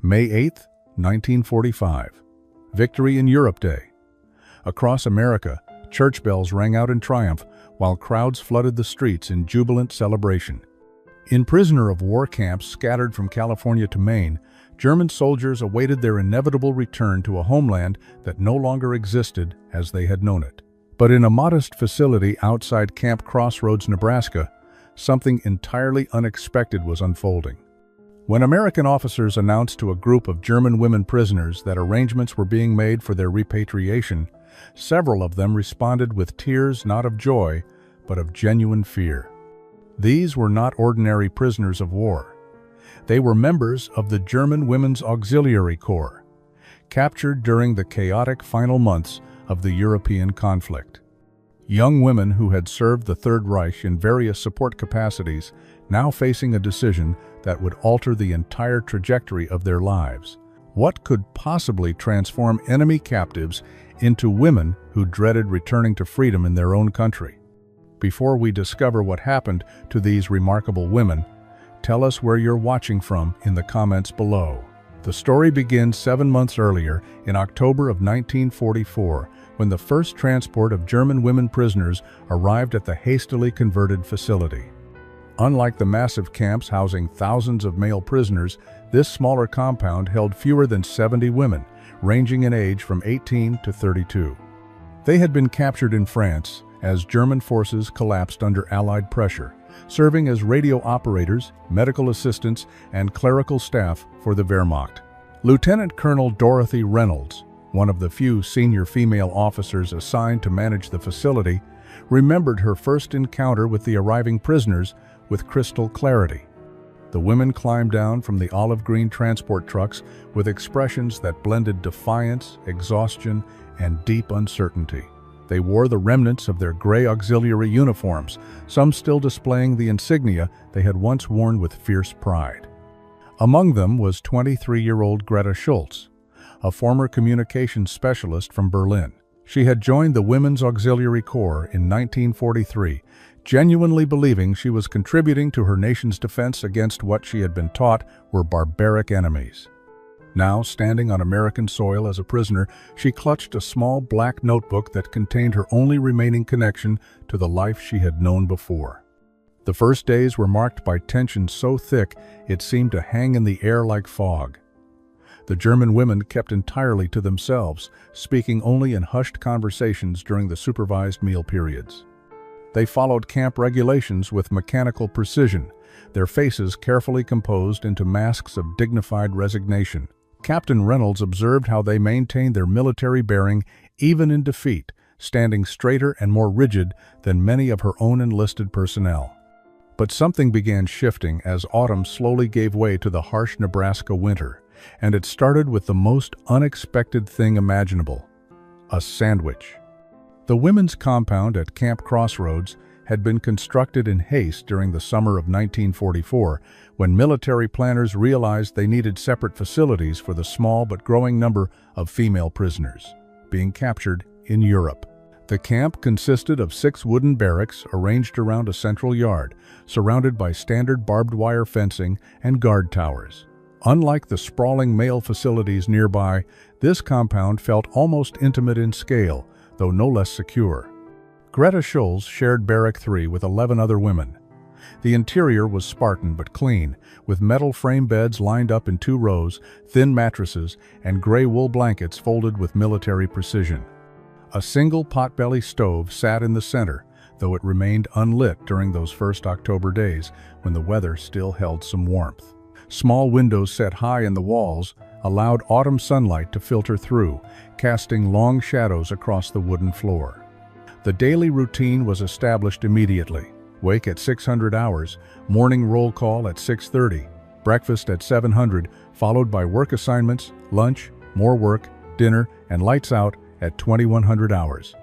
May 8, 1945. Victory in Europe Day. Across America, church bells rang out in triumph while crowds flooded the streets in jubilant celebration. In prisoner of war camps scattered from California to Maine, German soldiers awaited their inevitable return to a homeland that no longer existed as they had known it. But in a modest facility outside Camp Crossroads, Nebraska, something entirely unexpected was unfolding. When American officers announced to a group of German women prisoners that arrangements were being made for their repatriation, several of them responded with tears not of joy, but of genuine fear. These were not ordinary prisoners of war. They were members of the German Women's Auxiliary Corps, captured during the chaotic final months of the European conflict. Young women who had served the Third Reich in various support capacities, now facing a decision that would alter the entire trajectory of their lives. What could possibly transform enemy captives into women who dreaded returning to freedom in their own country? Before we discover what happened to these remarkable women, tell us where you're watching from in the comments below. The story begins 7 months earlier, in October of 1944, when the first transport of German women prisoners arrived at the hastily converted facility. Unlike the massive camps housing thousands of male prisoners, this smaller compound held fewer than 70 women, ranging in age from 18 to 32. They had been captured in France as German forces collapsed under Allied pressure, serving as radio operators, medical assistants, and clerical staff for the Wehrmacht. Lieutenant Colonel Dorothy Reynolds, one of the few senior female officers assigned to manage the facility, remembered her first encounter with the arriving prisoners with crystal clarity. The women climbed down from the olive green transport trucks with expressions that blended defiance, exhaustion, and deep uncertainty. They wore the remnants of their gray auxiliary uniforms, some still displaying the insignia they had once worn with fierce pride. Among them was 23-year-old Greta Schultz, a former communications specialist from Berlin. She had joined the Women's Auxiliary Corps in 1943, genuinely believing she was contributing to her nation's defense against what she had been taught were barbaric enemies. Now, standing on American soil as a prisoner, she clutched a small black notebook that contained her only remaining connection to the life she had known before. The first days were marked by tension so thick it seemed to hang in the air like fog. The German women kept entirely to themselves, speaking only in hushed conversations during the supervised meal periods. They followed camp regulations with mechanical precision, their faces carefully composed into masks of dignified resignation. Captain Reynolds observed how they maintained their military bearing even in defeat, standing straighter and more rigid than many of her own enlisted personnel. But something began shifting as autumn slowly gave way to the harsh Nebraska winter, and it started with the most unexpected thing imaginable: a sandwich. The women's compound at Camp Crossroads had been constructed in haste during the summer of 1944, when military planners realized they needed separate facilities for the small but growing number of female prisoners being captured in Europe. The camp consisted of 6 wooden barracks arranged around a central yard, surrounded by standard barbed wire fencing and guard towers. Unlike the sprawling male facilities nearby, this compound felt almost intimate in scale, though no less secure. Greta Schultz shared Barrack 3 with 11 other women. The interior was Spartan but clean, with metal frame beds lined up in 2 rows, thin mattresses, and gray wool blankets folded with military precision. A single potbelly stove sat in the center, though it remained unlit during those first October days when the weather still held some warmth. Small windows set high in the walls allowed autumn sunlight to filter through, casting long shadows across the wooden floor. The daily routine was established immediately: wake at 600 hours, morning roll call at 6:30, breakfast at 700, followed by work assignments, lunch, more work, dinner, and lights out at 2100 hours.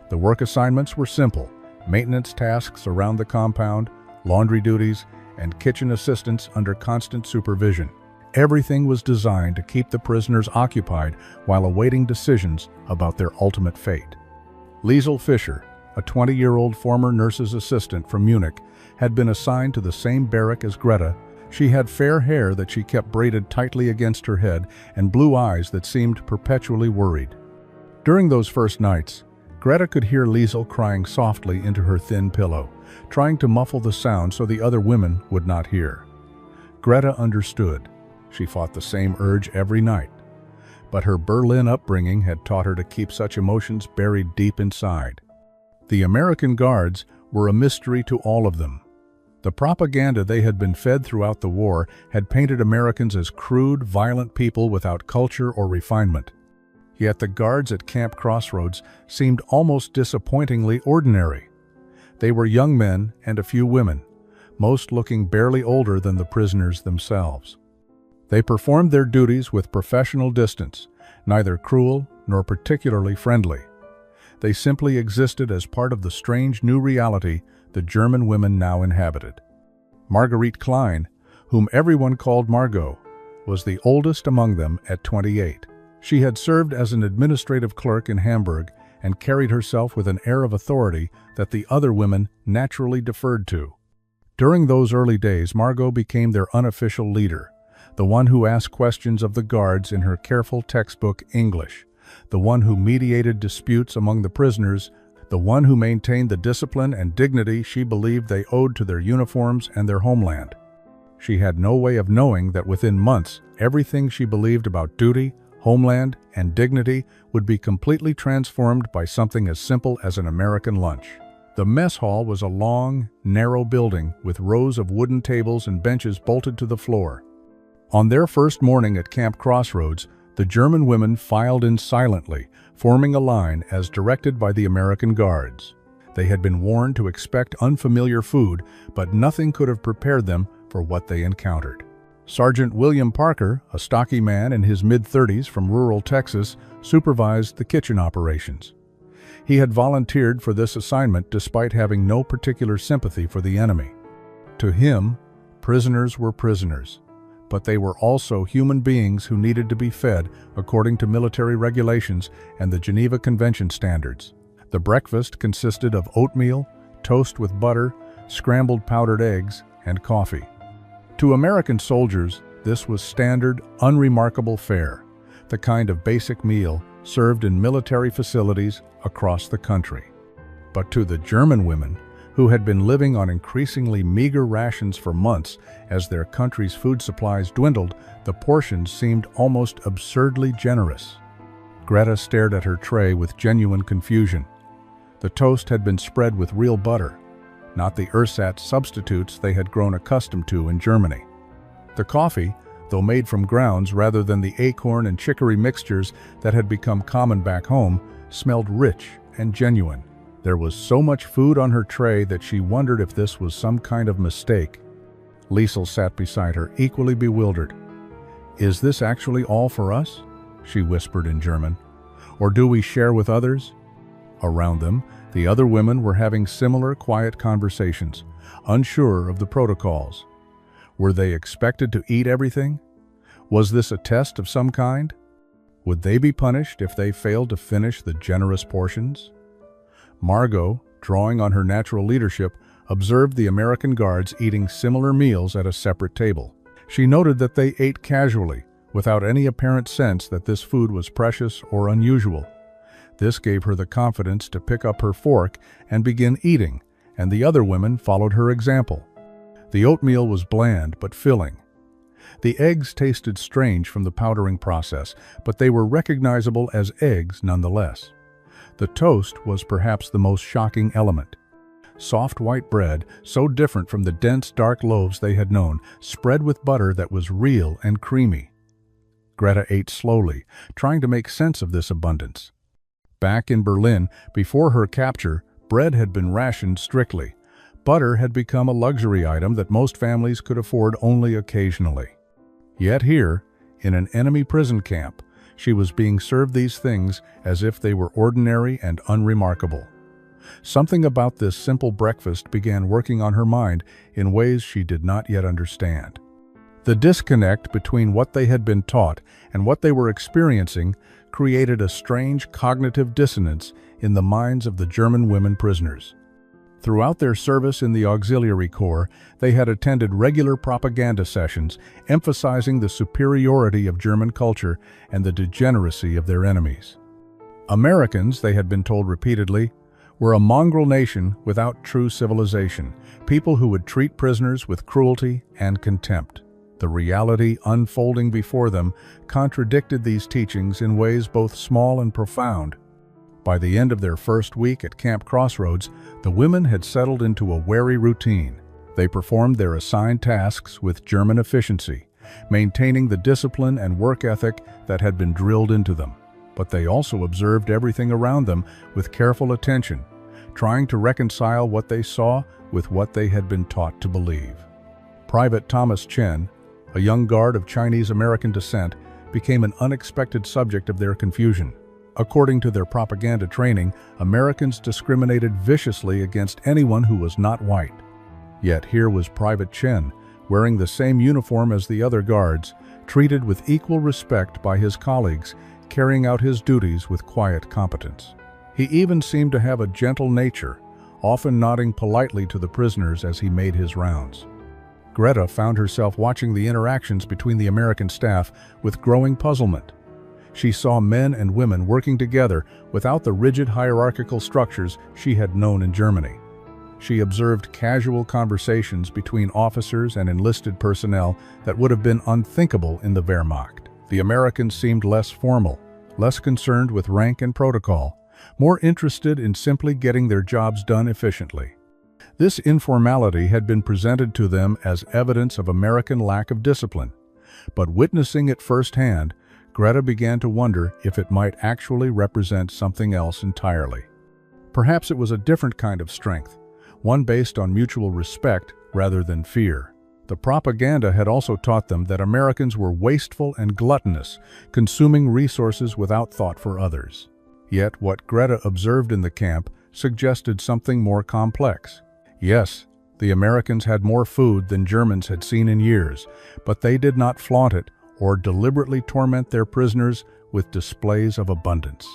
The work assignments were simple: maintenance tasks around the compound, laundry duties, and kitchen assistance under constant supervision. Everything was designed to keep the prisoners occupied while awaiting decisions about their ultimate fate. Liesel Fischer, a 20-year-old former nurse's assistant from Munich, had been assigned to the same barrack as Greta, She had fair hair that she kept braided tightly against her head and blue eyes that seemed perpetually worried. During those first nights, Greta could hear Liesel crying softly into her thin pillow, trying to muffle the sound so the other women would not hear. Greta understood. She fought the same urge every night. But her Berlin upbringing had taught her to keep such emotions buried deep inside. The American Guards were a mystery to all of them. The propaganda they had been fed throughout the war had painted Americans as crude, violent people without culture or refinement. Yet the guards at Camp Crossroads seemed almost disappointingly ordinary. They were young men and a few women, most looking barely older than the prisoners themselves. They performed their duties with professional distance, neither cruel nor particularly friendly. They simply existed as part of the strange new reality the German women now inhabited. Marguerite Klein, whom everyone called Margot, was the oldest among them at 28. She had served as an administrative clerk in Hamburg and carried herself with an air of authority that the other women naturally deferred to. During those early days, Margot became their unofficial leader, the one who asked questions of the guards in her careful textbook English, the one who mediated disputes among the prisoners, the one who maintained the discipline and dignity she believed they owed to their uniforms and their homeland. She had no way of knowing that within months, everything she believed about duty, homeland, and dignity would be completely transformed by something as simple as an American lunch. The mess hall was a long, narrow building with rows of wooden tables and benches bolted to the floor. On their first morning at Camp Crossroads, the German women filed in silently, forming a line as directed by the American Guards. They had been warned to expect unfamiliar food, but nothing could have prepared them for what they encountered. Sergeant William Parker, a stocky man in his mid-30s from rural Texas, supervised the kitchen operations. He had volunteered for this assignment despite having no particular sympathy for the enemy. To him, prisoners were prisoners, but they were also human beings who needed to be fed according to military regulations and the Geneva Convention standards. The breakfast consisted of oatmeal, toast with butter, scrambled powdered eggs, and coffee. To American soldiers, this was standard, unremarkable fare, the kind of basic meal served in military facilities across the country. But to the German women, who had been living on increasingly meager rations for months as their country's food supplies dwindled, the portions seemed almost absurdly generous. Greta stared at her tray with genuine confusion. The toast had been spread with real butter, not the ersatz substitutes they had grown accustomed to in Germany. The coffee, though made from grounds rather than the acorn and chicory mixtures that had become common back home, smelled rich and genuine. There was so much food on her tray that she wondered if this was some kind of mistake. Liesel sat beside her, equally bewildered. "Is this actually all for us?" she whispered in German. "Or do we share with others?" Around them, the other women were having similar quiet conversations, unsure of the protocols. Were they expected to eat everything? Was this a test of some kind? Would they be punished if they failed to finish the generous portions? Margot, drawing on her natural leadership, observed the American Guards eating similar meals at a separate table. She noted that they ate casually, without any apparent sense that this food was precious or unusual. This gave her the confidence to pick up her fork and begin eating, and the other women followed her example. The oatmeal was bland but filling. The eggs tasted strange from the powdering process, but they were recognizable as eggs nonetheless. The toast was perhaps the most shocking element. Soft white bread, so different from the dense, dark loaves they had known, spread with butter that was real and creamy. Greta ate slowly, trying to make sense of this abundance. Back in Berlin, before her capture, bread had been rationed strictly. Butter had become a luxury item that most families could afford only occasionally. Yet here, in an enemy prison camp, she was being served these things as if they were ordinary and unremarkable. Something about this simple breakfast began working on her mind in ways she did not yet understand. The disconnect between what they had been taught and what they were experiencing created a strange cognitive dissonance in the minds of the German women prisoners. Throughout their service in the Auxiliary Corps, they had attended regular propaganda sessions emphasizing the superiority of German culture and the degeneracy of their enemies. Americans, they had been told repeatedly, were a mongrel nation without true civilization, people who would treat prisoners with cruelty and contempt. The reality unfolding before them contradicted these teachings in ways both small and profound. By the end of their first week at Camp Crossroads, the women had settled into a wary routine. They performed their assigned tasks with German efficiency, maintaining the discipline and work ethic that had been drilled into them. But they also observed everything around them with careful attention, trying to reconcile what they saw with what they had been taught to believe. Private Thomas Chen, a young guard of Chinese-American descent, became an unexpected subject of their confusion. According to their propaganda training, Americans discriminated viciously against anyone who was not white. Yet here was Private Chen, wearing the same uniform as the other guards, treated with equal respect by his colleagues, carrying out his duties with quiet competence. He even seemed to have a gentle nature, often nodding politely to the prisoners as he made his rounds. Greta found herself watching the interactions between the American staff with growing puzzlement. She saw men and women working together without the rigid hierarchical structures she had known in Germany. She observed casual conversations between officers and enlisted personnel that would have been unthinkable in the Wehrmacht. The Americans seemed less formal, less concerned with rank and protocol, more interested in simply getting their jobs done efficiently. This informality had been presented to them as evidence of American lack of discipline, but witnessing it firsthand, Greta began to wonder if it might actually represent something else entirely. Perhaps it was a different kind of strength, one based on mutual respect rather than fear. The propaganda had also taught them that Americans were wasteful and gluttonous, consuming resources without thought for others. Yet what Greta observed in the camp suggested something more complex. Yes, the Americans had more food than Germans had seen in years, but they did not flaunt it or deliberately torment their prisoners with displays of abundance.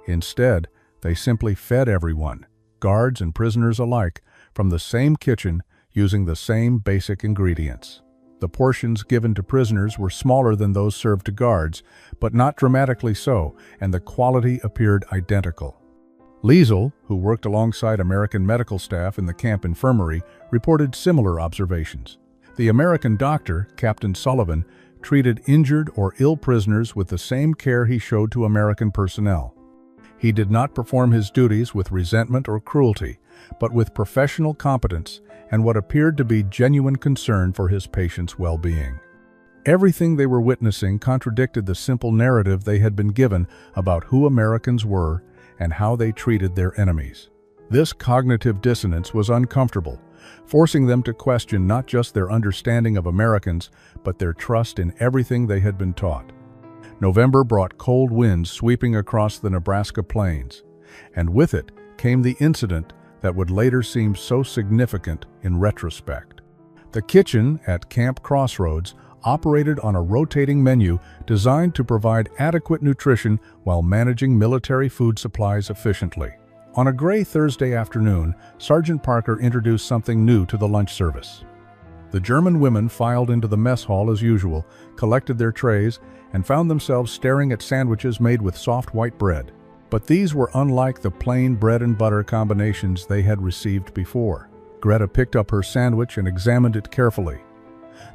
Instead, they simply fed everyone, guards and prisoners alike, from the same kitchen using the same basic ingredients. The portions given to prisoners were smaller than those served to guards, but not dramatically so, and the quality appeared identical. Liesel, who worked alongside American medical staff in the camp infirmary, reported similar observations. The American doctor, Captain Sullivan, treated injured or ill prisoners with the same care he showed to American personnel. He did not perform his duties with resentment or cruelty, but with professional competence and what appeared to be genuine concern for his patients' well-being. Everything they were witnessing contradicted the simple narrative they had been given about who Americans were and how they treated their enemies. This cognitive dissonance was uncomfortable, forcing them to question not just their understanding of Americans, but their trust in everything they had been taught. November brought cold winds sweeping across the Nebraska plains, and with it came the incident that would later seem so significant in retrospect. The kitchen at Camp Crossroads operated on a rotating menu designed to provide adequate nutrition while managing military food supplies efficiently. On a gray Thursday afternoon, Sergeant Parker introduced something new to the lunch service. The German women filed into the mess hall as usual, collected their trays, and found themselves staring at sandwiches made with soft white bread. But these were unlike the plain bread and butter combinations they had received before. Greta picked up her sandwich and examined it carefully.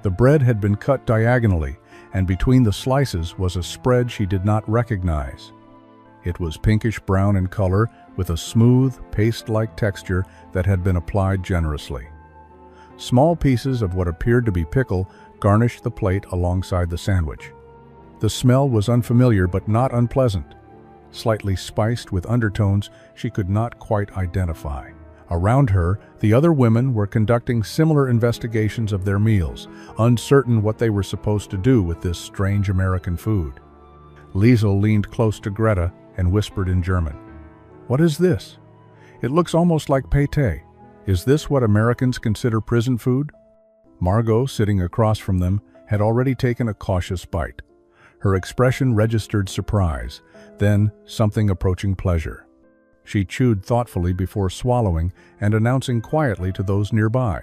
The bread had been cut diagonally, and between the slices was a spread she did not recognize. It was pinkish-brown in color, with a smooth, paste-like texture that had been applied generously. Small pieces of what appeared to be pickle garnished the plate alongside the sandwich. The smell was unfamiliar but not unpleasant. Slightly spiced with undertones she could not quite identify. Around her, the other women were conducting similar investigations of their meals, uncertain what they were supposed to do with this strange American food. Liesel leaned close to Greta and whispered in German, "What is this? It looks almost like pâté. Is this what Americans consider prison food?" Margot, sitting across from them, had already taken a cautious bite. Her expression registered surprise, then something approaching pleasure. She chewed thoughtfully before swallowing and announcing quietly to those nearby,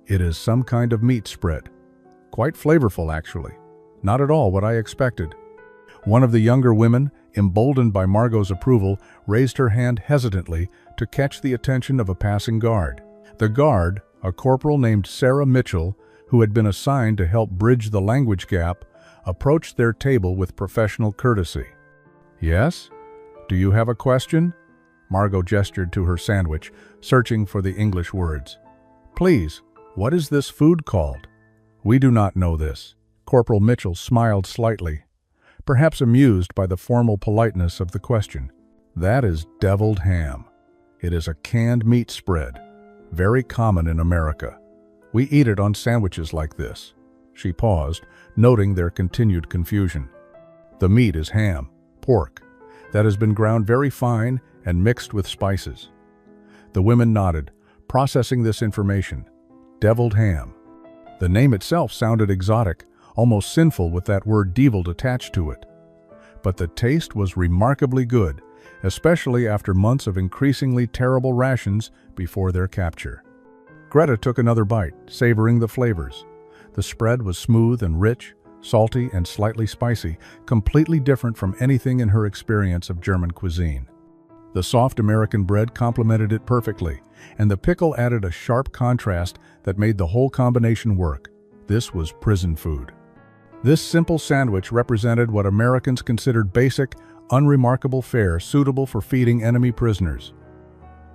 "It is some kind of meat spread. Quite flavorful, actually. Not at all what I expected." One of the younger women, emboldened by Margot's approval, raised her hand hesitantly to catch the attention of a passing guard. The guard, a corporal named Sarah Mitchell, who had been assigned to help bridge the language gap, approached their table with professional courtesy. "Yes? Do you have a question?" Margot gestured to her sandwich, searching for the English words. "Please, what is this food called?" "We do not know this." Corporal Mitchell smiled slightly, perhaps amused by the formal politeness of the question. "That is deviled ham. It is a canned meat spread, very common in America. We eat it on sandwiches like this." She paused, noting their continued confusion. "The meat is ham, pork, that has been ground very fine and mixed with spices." The women nodded, processing this information. Deviled ham. The name itself sounded exotic, almost sinful with that word deviled attached to it. But the taste was remarkably good, especially after months of increasingly terrible rations before their capture. Greta took another bite, savoring the flavors. The spread was smooth and rich, salty and slightly spicy, completely different from anything in her experience of German cuisine. The soft American bread complemented it perfectly, and the pickle added a sharp contrast that made the whole combination work. This was prison food. This simple sandwich represented what Americans considered basic, unremarkable fare suitable for feeding enemy prisoners.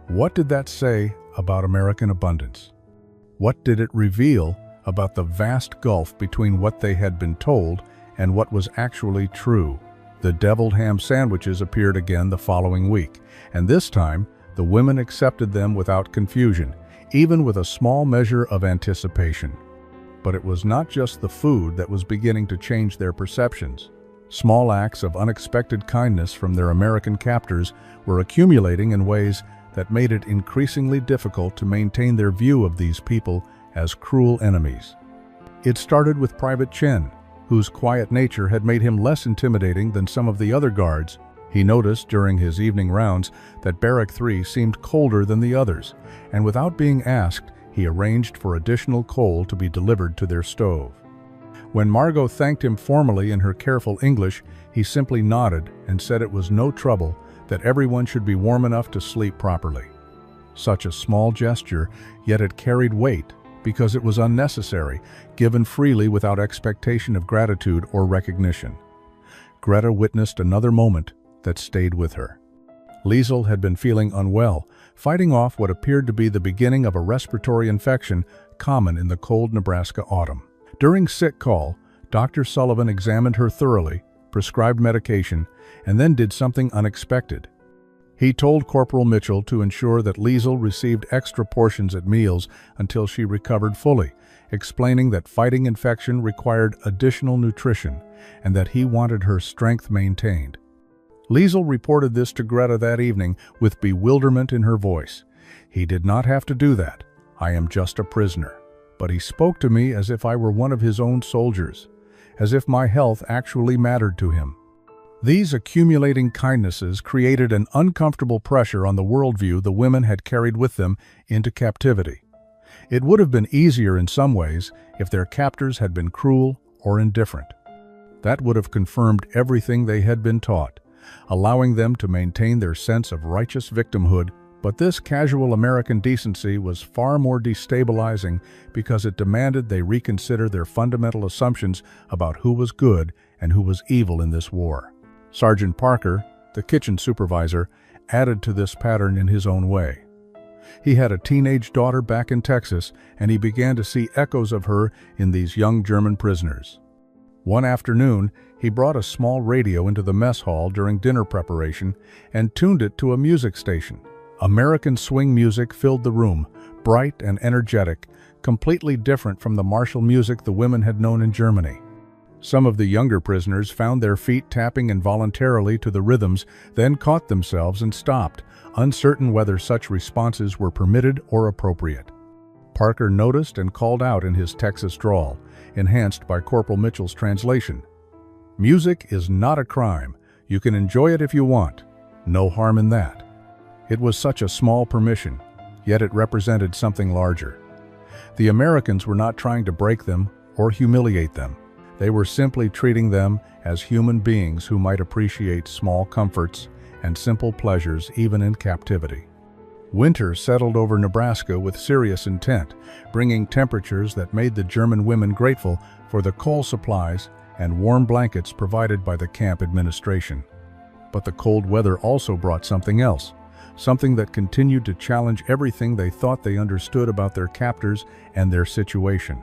What did that say about American abundance? What did it reveal about the vast gulf between what they had been told and what was actually true? The deviled ham sandwiches appeared again the following week, and this time the women accepted them without confusion, even with a small measure of anticipation. But it was not just the food that was beginning to change their perceptions. Small acts of unexpected kindness from their American captors were accumulating in ways that made it increasingly difficult to maintain their view of these people as cruel enemies. It started with Private Chen, whose quiet nature had made him less intimidating than some of the other guards. He noticed during his evening rounds that Barrack 3 seemed colder than the others, and without being asked, he arranged for additional coal to be delivered to their stove. When Margot thanked him formally in her careful English, he simply nodded and said it was no trouble, that everyone should be warm enough to sleep properly. Such a small gesture, yet it carried weight, because it was unnecessary, given freely without expectation of gratitude or recognition. Greta witnessed another moment that stayed with her. Liesel had been feeling unwell, fighting off what appeared to be the beginning of a respiratory infection common in the cold Nebraska autumn. During sick call, Dr. Sullivan examined her thoroughly, prescribed medication, and then did something unexpected. He told Corporal Mitchell to ensure that Liesel received extra portions at meals until she recovered fully, explaining that fighting infection required additional nutrition and that he wanted her strength maintained. Liesel reported this to Greta that evening with bewilderment in her voice. "He did not have to do that. I am just a prisoner. But he spoke to me as if I were one of his own soldiers, as if my health actually mattered to him." These accumulating kindnesses created an uncomfortable pressure on the worldview the women had carried with them into captivity. It would have been easier in some ways if their captors had been cruel or indifferent. That would have confirmed everything they had been taught, allowing them to maintain their sense of righteous victimhood. But this casual American decency was far more destabilizing because it demanded they reconsider their fundamental assumptions about who was good and who was evil in this war. Sergeant Parker, the kitchen supervisor, added to this pattern in his own way. He had a teenage daughter back in Texas, and he began to see echoes of her in these young German prisoners. One afternoon, he brought a small radio into the mess hall during dinner preparation and tuned it to a music station. American swing music filled the room, bright and energetic, completely different from the martial music the women had known in Germany. Some of the younger prisoners found their feet tapping involuntarily to the rhythms, then caught themselves and stopped, uncertain whether such responses were permitted or appropriate. Parker noticed and called out in his Texas drawl, enhanced by Corporal Mitchell's translation. "Music is not a crime. You can enjoy it if you want. No harm in that." It was such a small permission, yet it represented something larger. The Americans were not trying to break them or humiliate them. They were simply treating them as human beings who might appreciate small comforts and simple pleasures even in captivity. Winter settled over Nebraska with serious intent, bringing temperatures that made the German women grateful for the coal supplies and warm blankets provided by the camp administration. But the cold weather also brought something else, something that continued to challenge everything they thought they understood about their captors and their situation.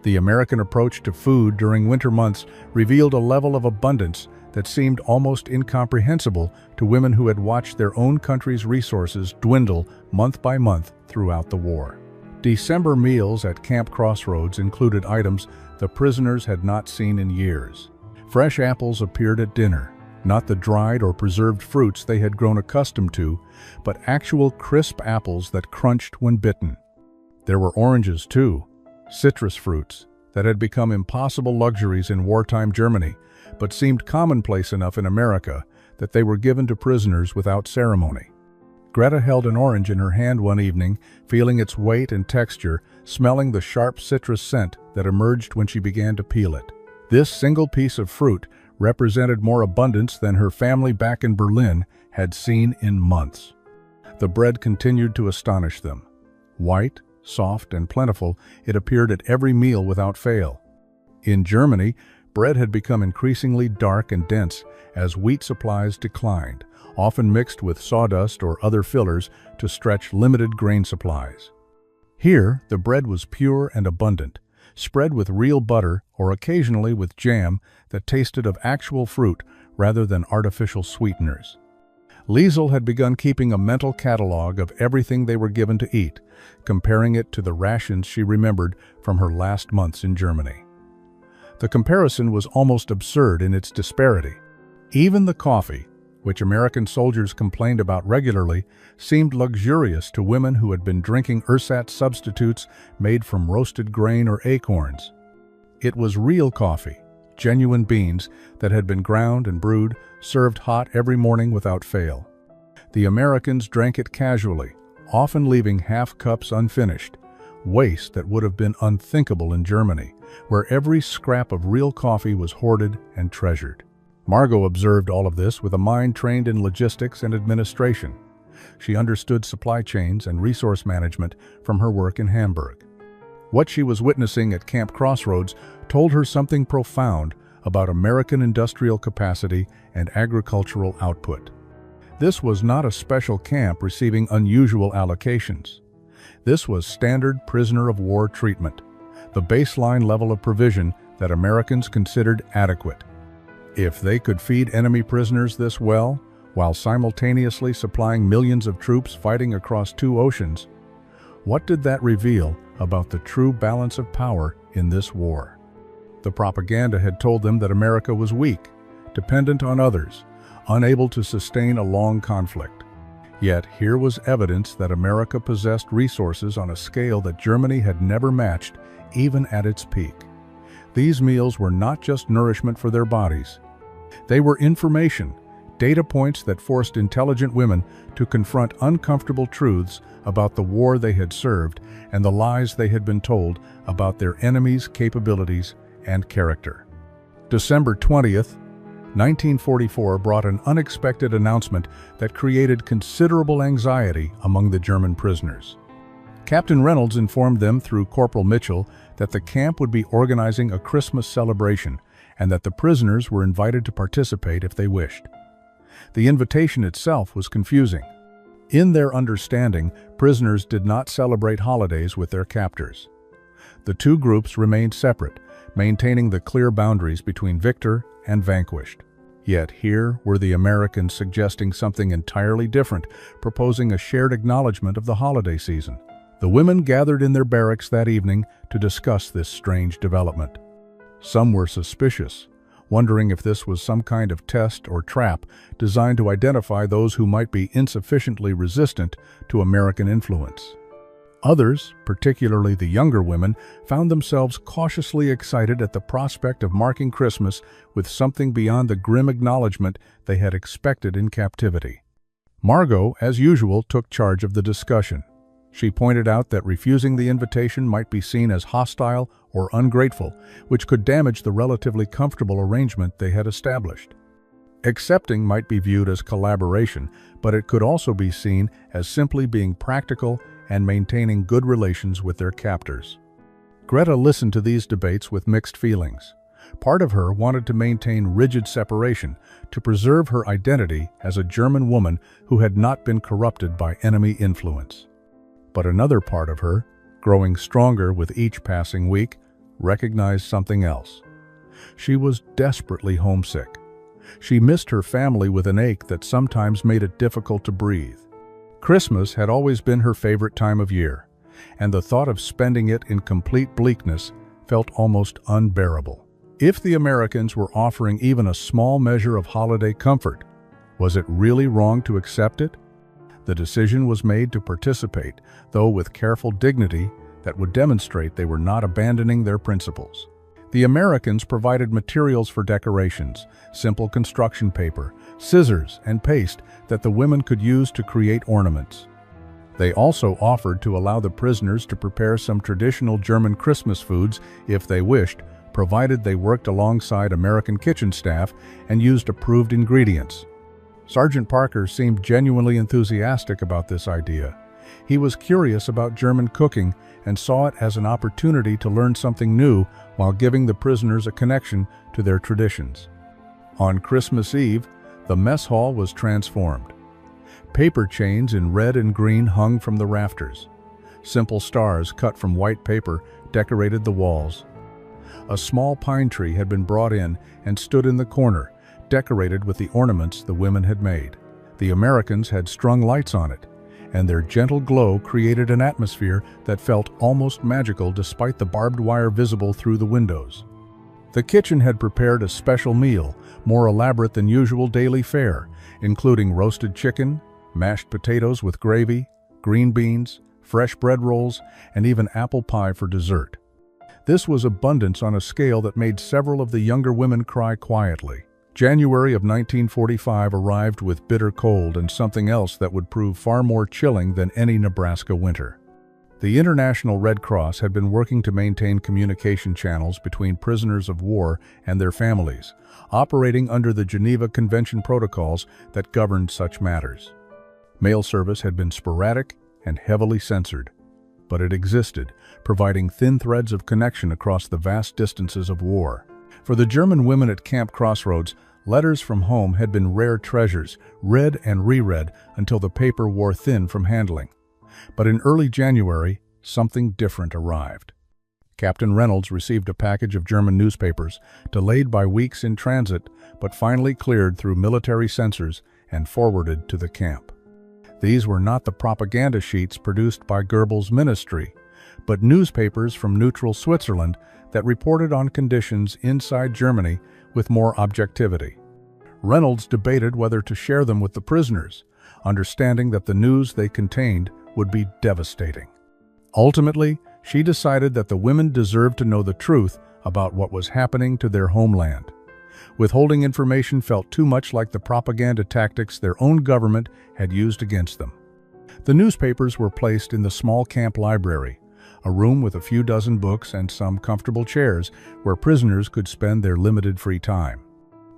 The American approach to food during winter months revealed a level of abundance that seemed almost incomprehensible to women who had watched their own country's resources dwindle month by month throughout the war. December meals at Camp Crossroads included items the prisoners had not seen in years. Fresh apples appeared at dinner, not the dried or preserved fruits they had grown accustomed to, but actual crisp apples that crunched when bitten. There were oranges too, citrus fruits that had become impossible luxuries in wartime Germany, but seemed commonplace enough in America that they were given to prisoners without ceremony. Greta held an orange in her hand one evening, feeling its weight and texture, smelling the sharp citrus scent that emerged when she began to peel it. This single piece of fruit represented more abundance than her family back in Berlin had seen in months. The bread continued to astonish them. White, soft, and plentiful, it appeared at every meal without fail. In Germany, bread had become increasingly dark and dense as wheat supplies declined, often mixed with sawdust or other fillers to stretch limited grain supplies. Here, the bread was pure and abundant, spread with real butter or occasionally with jam that tasted of actual fruit rather than artificial sweeteners. Liesel had begun keeping a mental catalog of everything they were given to eat, comparing it to the rations she remembered from her last months in Germany. The comparison was almost absurd in its disparity. Even the coffee, which American soldiers complained about regularly, seemed luxurious to women who had been drinking ersatz substitutes made from roasted grain or acorns. It was real coffee, genuine beans that had been ground and brewed, served hot every morning without fail. The Americans drank it casually, often leaving half cups unfinished, waste that would have been unthinkable in Germany, where every scrap of real coffee was hoarded and treasured. Margot observed all of this with a mind trained in logistics and administration. She understood supply chains and resource management from her work in Hamburg. What she was witnessing at Camp Crossroads told her something profound about American industrial capacity and agricultural output. This was not a special camp receiving unusual allocations. This was standard prisoner of war treatment, the baseline level of provision that Americans considered adequate. If they could feed enemy prisoners this well, while simultaneously supplying millions of troops fighting across two oceans, what did that reveal about the true balance of power in this war? The propaganda had told them that America was weak, dependent on others, unable to sustain a long conflict. Yet here was evidence that America possessed resources on a scale that Germany had never matched, even at its peak. These meals were not just nourishment for their bodies. They were information, data points that forced intelligent women to confront uncomfortable truths about the war they had served and the lies they had been told about their enemies' capabilities and character. December 20th, 1944 brought an unexpected announcement that created considerable anxiety among the German prisoners. Captain Reynolds informed them through Corporal Mitchell that the camp would be organizing a Christmas celebration and that the prisoners were invited to participate if they wished. The invitation itself was confusing. In their understanding, prisoners did not celebrate holidays with their captors. The two groups remained separate, maintaining the clear boundaries between victor and vanquished. Yet here were the Americans suggesting something entirely different, proposing a shared acknowledgement of the holiday season. The women gathered in their barracks that evening to discuss this strange development. Some were suspicious, wondering if this was some kind of test or trap designed to identify those who might be insufficiently resistant to American influence. Others, particularly the younger women, found themselves cautiously excited at the prospect of marking Christmas with something beyond the grim acknowledgement they had expected in captivity. Margot, as usual, took charge of the discussion. She pointed out that refusing the invitation might be seen as hostile or ungrateful, which could damage the relatively comfortable arrangement they had established. Accepting might be viewed as collaboration, but it could also be seen as simply being practical and maintaining good relations with their captors. Greta listened to these debates with mixed feelings. Part of her wanted to maintain rigid separation, to preserve her identity as a German woman who had not been corrupted by enemy influence. But another part of her, growing stronger with each passing week, recognized something else. She was desperately homesick. She missed her family with an ache that sometimes made it difficult to breathe. Christmas had always been her favorite time of year, and the thought of spending it in complete bleakness felt almost unbearable. If the Americans were offering even a small measure of holiday comfort, was it really wrong to accept it? The decision was made to participate, though with careful dignity that would demonstrate they were not abandoning their principles. The Americans provided materials for decorations, simple construction paper, scissors, and paste that the women could use to create ornaments. They also offered to allow the prisoners to prepare some traditional German Christmas foods if they wished, provided they worked alongside American kitchen staff and used approved ingredients. Sergeant Parker seemed genuinely enthusiastic about this idea. He was curious about German cooking and saw it as an opportunity to learn something new while giving the prisoners a connection to their traditions. On Christmas Eve, the mess hall was transformed. Paper chains in red and green hung from the rafters. Simple stars cut from white paper decorated the walls. A small pine tree had been brought in and stood in the corner, decorated with the ornaments the women had made. The Americans had strung lights on it, and their gentle glow created an atmosphere that felt almost magical despite the barbed wire visible through the windows. The kitchen had prepared a special meal, more elaborate than usual daily fare, including roasted chicken, mashed potatoes with gravy, green beans, fresh bread rolls, and even apple pie for dessert. This was abundance on a scale that made several of the younger women cry quietly. January of 1945 arrived with bitter cold and something else that would prove far more chilling than any Nebraska winter. The International Red Cross had been working to maintain communication channels between prisoners of war and their families, operating under the Geneva Convention protocols that governed such matters. Mail service had been sporadic and heavily censored, but it existed, providing thin threads of connection across the vast distances of war. For the German women at Camp Crossroads, letters from home had been rare treasures, read and reread until the paper wore thin from handling. But in early January, something different arrived. Captain Reynolds received a package of German newspapers, delayed by weeks in transit, but finally cleared through military censors and forwarded to the camp. These were not the propaganda sheets produced by Goebbels' ministry, but newspapers from neutral Switzerland that reported on conditions inside Germany with more objectivity. Reynolds debated whether to share them with the prisoners, understanding that the news they contained would be devastating. Ultimately, she decided that the women deserved to know the truth about what was happening to their homeland. Withholding information felt too much like the propaganda tactics their own government had used against them. The newspapers were placed in the small camp library, a room with a few dozen books and some comfortable chairs where prisoners could spend their limited free time.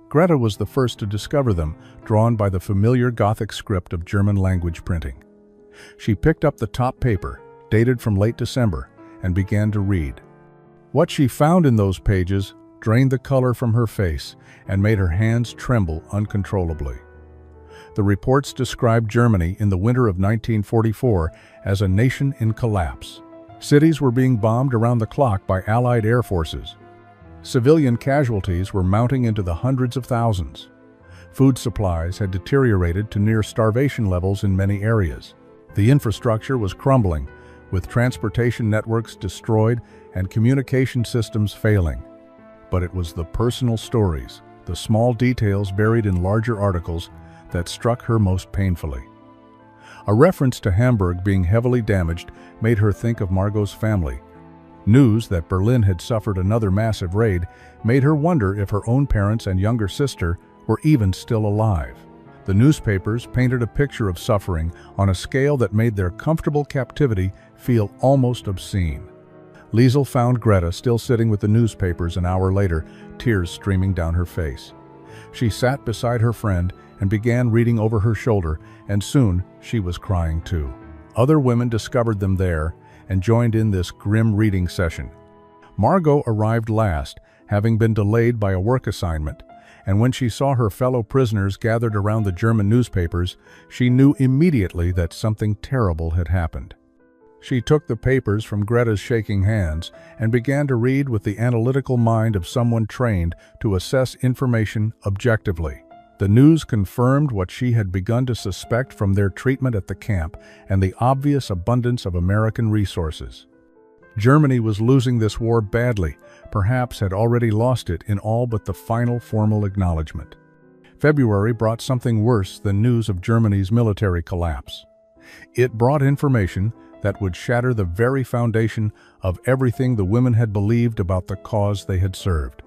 Greta was the first to discover them, drawn by the familiar Gothic script of German language printing. She picked up the top paper, dated from late December, and began to read. What she found in those pages drained the color from her face and made her hands tremble uncontrollably. The reports described Germany in the winter of 1944 as a nation in collapse. Cities were being bombed around the clock by Allied air forces. Civilian casualties were mounting into the hundreds of thousands. Food supplies had deteriorated to near starvation levels in many areas. The infrastructure was crumbling, with transportation networks destroyed and communication systems failing. But it was the personal stories, the small details buried in larger articles, that struck her most painfully. A reference to Hamburg being heavily damaged made her think of Margot's family. News that Berlin had suffered another massive raid made her wonder if her own parents and younger sister were even still alive. The newspapers painted a picture of suffering on a scale that made their comfortable captivity feel almost obscene. Liesel found Greta still sitting with the newspapers an hour later, tears streaming down her face. She sat beside her friend and began reading over her shoulder, and soon she was crying too. Other women discovered them there and joined in this grim reading session. Margot arrived last, having been delayed by a work assignment, and when she saw her fellow prisoners gathered around the German newspapers, she knew immediately that something terrible had happened. She took the papers from Greta's shaking hands and began to read with the analytical mind of someone trained to assess information objectively. The news confirmed what she had begun to suspect from their treatment at the camp and the obvious abundance of American resources. Germany was losing this war badly, perhaps had already lost it in all but the final formal acknowledgement. February brought something worse than news of Germany's military collapse. It brought information that would shatter the very foundation of everything the women had believed about the cause they had served.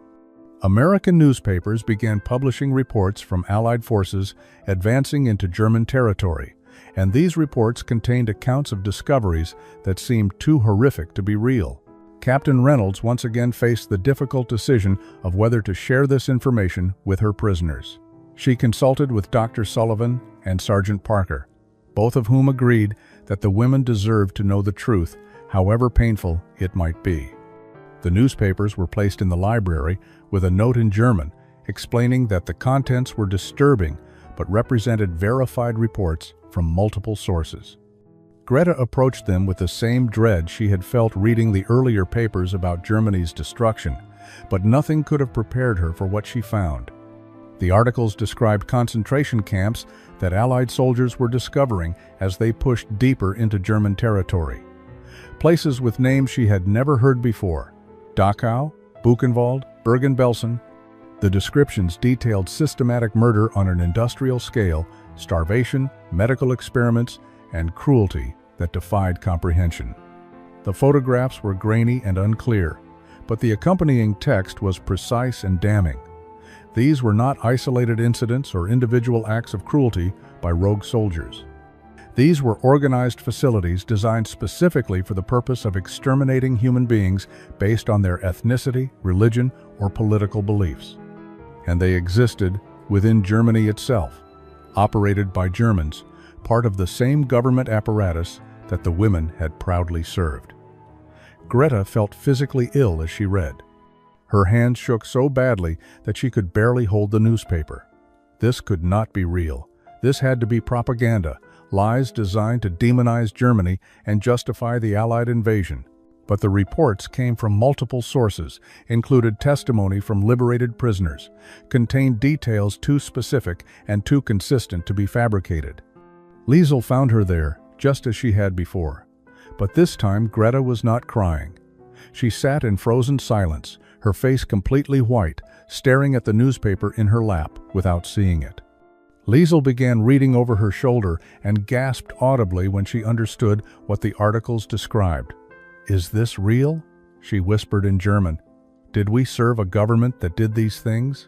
American newspapers began publishing reports from Allied forces advancing into German territory, and these reports contained accounts of discoveries that seemed too horrific to be real. Captain Reynolds once again faced the difficult decision of whether to share this information with her prisoners. She consulted with Dr. Sullivan and Sergeant Parker, both of whom agreed that the women deserved to know the truth, however painful it might be. The newspapers were placed in the library with a note in German explaining that the contents were disturbing but represented verified reports from multiple sources. Greta approached them with the same dread she had felt reading the earlier papers about Germany's destruction, but nothing could have prepared her for what she found. The articles described concentration camps that Allied soldiers were discovering as they pushed deeper into German territory. Places with names she had never heard before: Dachau, Buchenwald, Bergen-Belsen. The descriptions detailed systematic murder on an industrial scale, starvation, medical experiments, and cruelty that defied comprehension. The photographs were grainy and unclear, but the accompanying text was precise and damning. These were not isolated incidents or individual acts of cruelty by rogue soldiers. These were organized facilities designed specifically for the purpose of exterminating human beings based on their ethnicity, religion, or political beliefs. And they existed within Germany itself, operated by Germans, part of the same government apparatus that the women had proudly served. Greta felt physically ill as she read. Her hands shook so badly that she could barely hold the newspaper. This could not be real. This had to be propaganda, lies designed to demonize Germany and justify the Allied invasion. But the reports came from multiple sources, included testimony from liberated prisoners, contained details too specific and too consistent to be fabricated. Liesel found her there, just as she had before. But this time Greta was not crying. She sat in frozen silence, her face completely white, staring at the newspaper in her lap without seeing it. Liesel began reading over her shoulder and gasped audibly when she understood what the articles described. "Is this real?" she whispered in German. "Did we serve a government that did these things?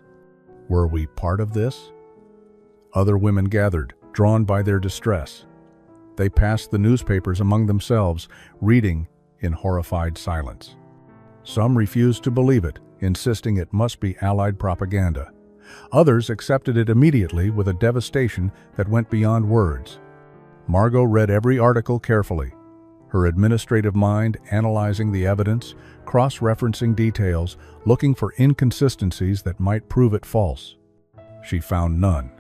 Were we part of this?" Other women gathered, drawn by their distress. They passed the newspapers among themselves, reading in horrified silence. Some refused to believe it, insisting it must be Allied propaganda. Others accepted it immediately with a devastation that went beyond words. Margot read every article carefully, her administrative mind analyzing the evidence, cross-referencing details, looking for inconsistencies that might prove it false. She found none.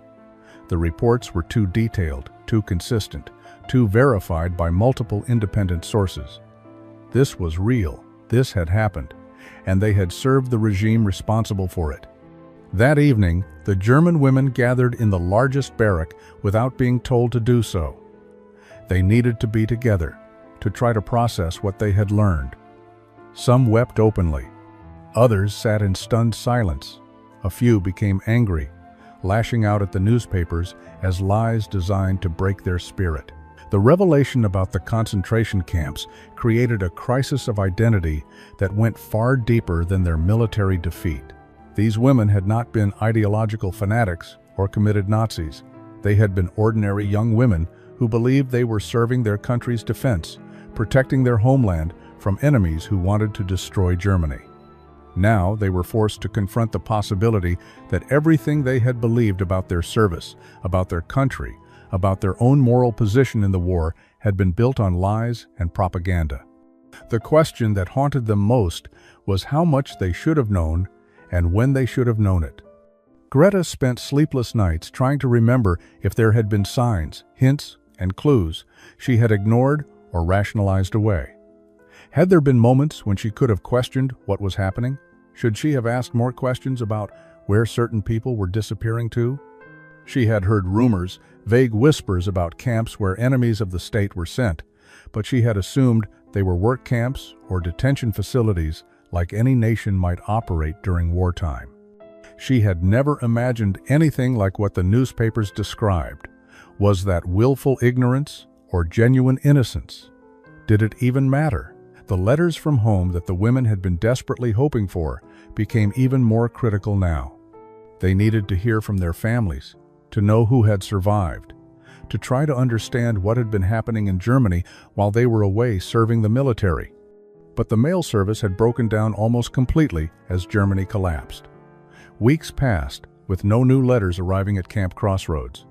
The reports were too detailed, too consistent, too verified by multiple independent sources. This was real. This had happened, and they had served the regime responsible for it. That evening, the German women gathered in the largest barrack without being told to do so. They needed to be together, to try to process what they had learned. Some wept openly. Others sat in stunned silence. A few became angry, lashing out at the newspapers as lies designed to break their spirit. The revelation about the concentration camps created a crisis of identity that went far deeper than their military defeat. These women had not been ideological fanatics or committed Nazis. They had been ordinary young women who believed they were serving their country's defense, protecting their homeland from enemies who wanted to destroy Germany. Now they were forced to confront the possibility that everything they had believed about their service, about their country, about their own moral position in the war had been built on lies and propaganda. The question that haunted them most was how much they should have known and when they should have known it. Greta spent sleepless nights trying to remember if there had been signs, hints, and clues she had ignored or rationalized away. Had there been moments when she could have questioned what was happening? Should she have asked more questions about where certain people were disappearing to? She had heard rumors, vague whispers about camps where enemies of the state were sent, but she had assumed they were work camps or detention facilities like any nation might operate during wartime. She had never imagined anything like what the newspapers described. Was that willful ignorance or genuine innocence? Did it even matter? The letters from home that the women had been desperately hoping for became even more critical now. They needed to hear from their families, to know who had survived, to try to understand what had been happening in Germany while they were away serving the military. But the mail service had broken down almost completely as Germany collapsed. Weeks passed with no new letters arriving at Camp Crossroads.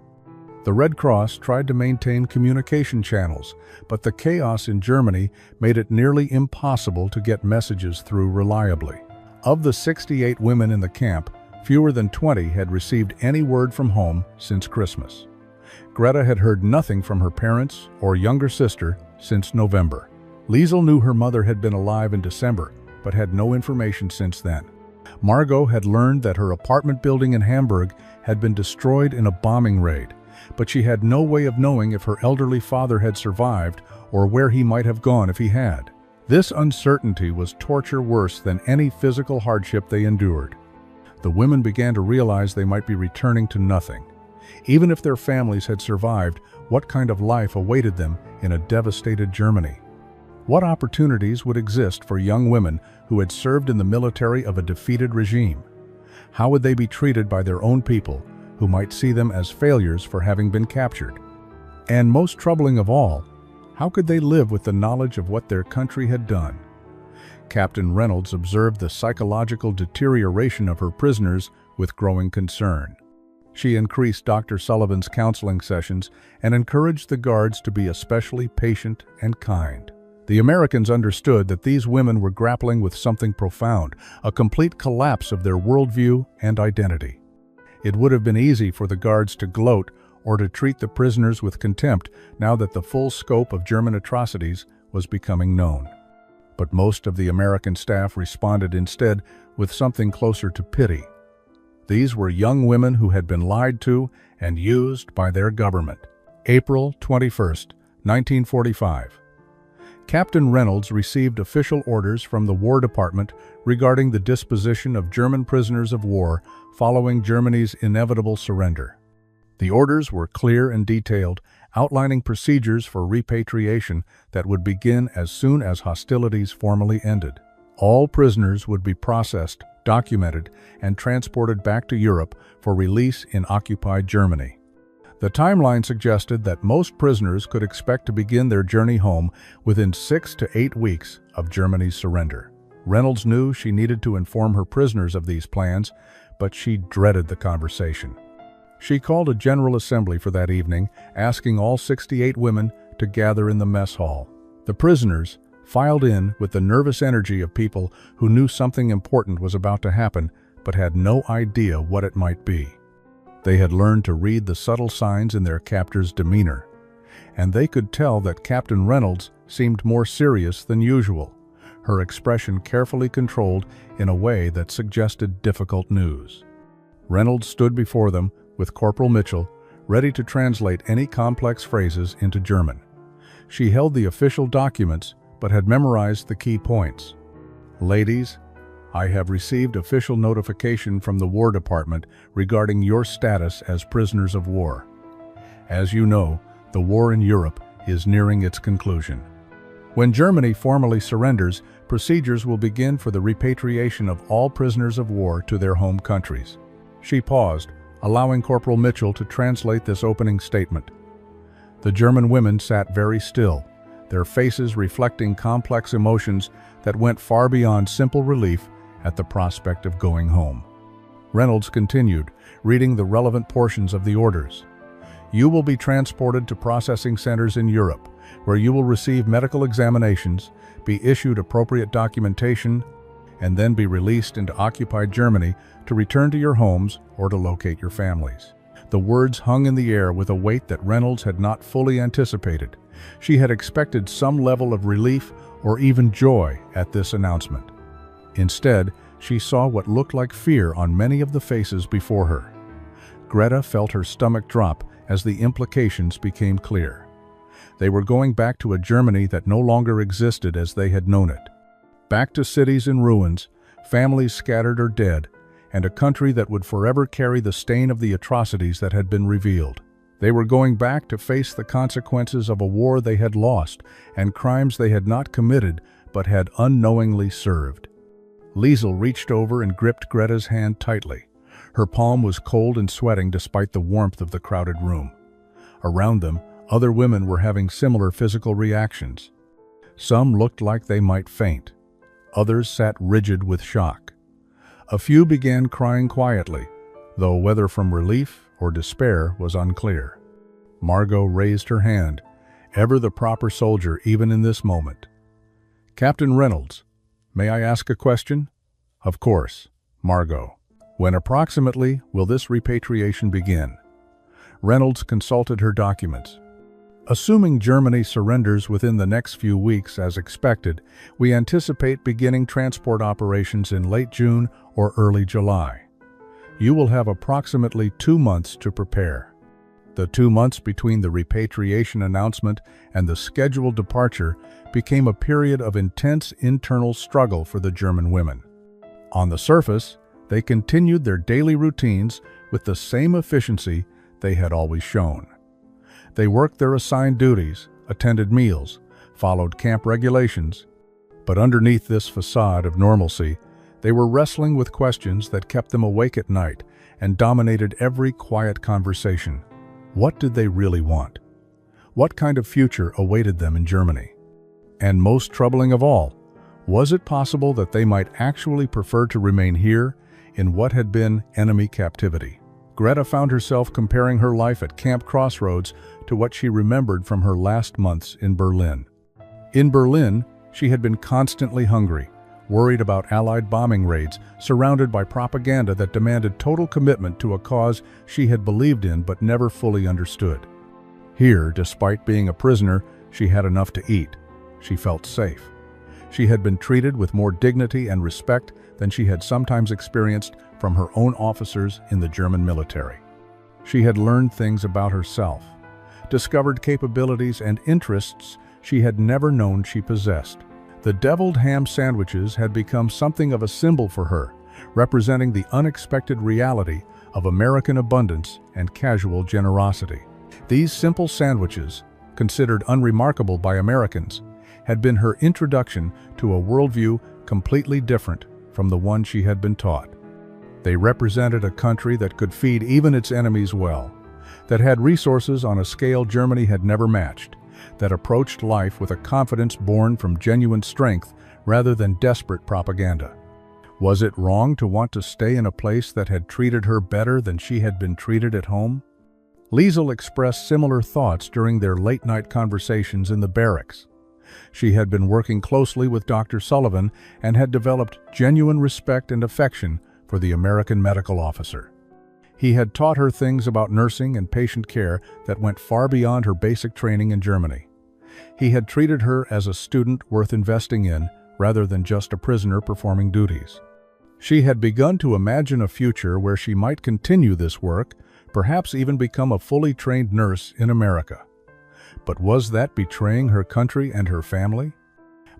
The Red Cross tried to maintain communication channels, but the chaos in Germany made it nearly impossible to get messages through reliably. Of the 68 women in the camp, fewer than 20 had received any word from home since Christmas. Greta had heard nothing from her parents or younger sister since November. Liesel knew her mother had been alive in December, but had no information since then. Margot had learned that her apartment building in Hamburg had been destroyed in a bombing raid, but she had no way of knowing if her elderly father had survived or where he might have gone if he had. This uncertainty was torture worse than any physical hardship they endured. The women began to realize they might be returning to nothing. Even if their families had survived, what kind of life awaited them in a devastated Germany? What opportunities would exist for young women who had served in the military of a defeated regime? How would they be treated by their own people, who might see them as failures for having been captured? And most troubling of all, how could they live with the knowledge of what their country had done? Captain Reynolds observed the psychological deterioration of her prisoners with growing concern. She increased Dr. Sullivan's counseling sessions and encouraged the guards to be especially patient and kind. The Americans understood that these women were grappling with something profound, a complete collapse of their worldview and identity. It would have been easy for the guards to gloat or to treat the prisoners with contempt now that the full scope of German atrocities was becoming known. But most of the American staff responded instead with something closer to pity. These were young women who had been lied to and used by their government. April 21, 1945. Captain Reynolds received official orders from the War Department regarding the disposition of German prisoners of war following Germany's inevitable surrender. The orders were clear and detailed, outlining procedures for repatriation that would begin as soon as hostilities formally ended. All prisoners would be processed, documented, and transported back to Europe for release in occupied Germany. The timeline suggested that most prisoners could expect to begin their journey home within 6 to 8 weeks of Germany's surrender. Reynolds knew she needed to inform her prisoners of these plans, but she dreaded the conversation. She called a general assembly for that evening, asking all 68 women to gather in the mess hall. The prisoners filed in with the nervous energy of people who knew something important was about to happen, but had no idea what it might be. They had learned to read the subtle signs in their captor's demeanor, and they could tell that Captain Reynolds seemed more serious than usual, her expression carefully controlled in a way that suggested difficult news. Reynolds stood before them with Corporal Mitchell, ready to translate any complex phrases into German. She held the official documents, but had memorized the key points. "Ladies, I have received official notification from the War Department regarding your status as prisoners of war. As you know, the war in Europe is nearing its conclusion. When Germany formally surrenders, procedures will begin for the repatriation of all prisoners of war to their home countries." She paused, allowing Corporal Mitchell to translate this opening statement. The German women sat very still, their faces reflecting complex emotions that went far beyond simple relief at the prospect of going home. Reynolds continued, reading the relevant portions of the orders. You will be transported to processing centers in Europe, where you will receive medical examinations, be issued appropriate documentation, and then be released into occupied Germany to return to your homes or to locate your families. The words hung in the air with a weight that Reynolds had not fully anticipated. She had expected some level of relief or even joy at this announcement. Instead, she saw what looked like fear on many of the faces before her. Greta felt her stomach drop as the implications became clear. They were going back to a Germany that no longer existed as they had known it. Back to cities in ruins, families scattered or dead, and a country that would forever carry the stain of the atrocities that had been revealed. They were going back to face the consequences of a war they had lost and crimes they had not committed but had unknowingly served. Liesel reached over and gripped Greta's hand tightly. Her palm was cold and sweating despite the warmth of the crowded room. Around them, other women were having similar physical reactions. Some looked like they might faint. Others sat rigid with shock. A few began crying quietly, though whether from relief or despair was unclear. Margot raised her hand, ever the proper soldier even in this moment. "Captain Reynolds, may I ask a question?" "Of course." Margot. "When approximately will this repatriation begin?" Reynolds consulted her documents. "Assuming Germany surrenders within the next few weeks as expected, we anticipate beginning transport operations in late June or early July. You will have approximately 2 months to prepare." The 2 months between the repatriation announcement and the scheduled departure became a period of intense internal struggle for the German women. On the surface, they continued their daily routines with the same efficiency they had always shown. They worked their assigned duties, attended meals, followed camp regulations, but underneath this facade of normalcy, they were wrestling with questions that kept them awake at night and dominated every quiet conversation. What did they really want? What kind of future awaited them in Germany? And most troubling of all, was it possible that they might actually prefer to remain here in what had been enemy captivity? Greta found herself comparing her life at Camp Crossroads to what she remembered from her last months in Berlin. In Berlin, she had been constantly hungry, worried about Allied bombing raids, surrounded by propaganda that demanded total commitment to a cause she had believed in but never fully understood. Here, despite being a prisoner, she had enough to eat. She felt safe. She had been treated with more dignity and respect than she had sometimes experienced from her own officers in the German military. She had learned things about herself, discovered capabilities and interests she had never known she possessed. The deviled ham sandwiches had become something of a symbol for her, representing the unexpected reality of American abundance and casual generosity. These simple sandwiches, considered unremarkable by Americans, had been her introduction to a worldview completely different from the one she had been taught. They represented a country that could feed even its enemies well, that had resources on a scale Germany had never matched, that approached life with a confidence born from genuine strength rather than desperate propaganda. Was it wrong to want to stay in a place that had treated her better than she had been treated at home? Liesel expressed similar thoughts during their late-night conversations in the barracks. She had been working closely with Dr. Sullivan and had developed genuine respect and affection for the American medical officer. He had taught her things about nursing and patient care that went far beyond her basic training in Germany. He had treated her as a student worth investing in, rather than just a prisoner performing duties. She had begun to imagine a future where she might continue this work, perhaps even become a fully trained nurse in America. But was that betraying her country and her family?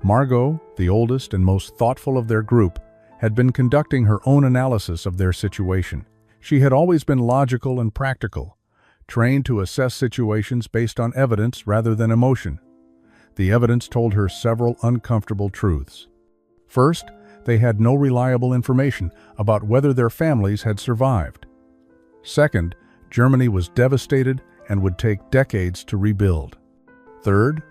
Margot, the oldest and most thoughtful of their group, had been conducting her own analysis of their situation. She had always been logical and practical, trained to assess situations based on evidence rather than emotion. The evidence told her several uncomfortable truths. First, they had no reliable information about whether their families had survived. Second, Germany was devastated and would take decades to rebuild. Third,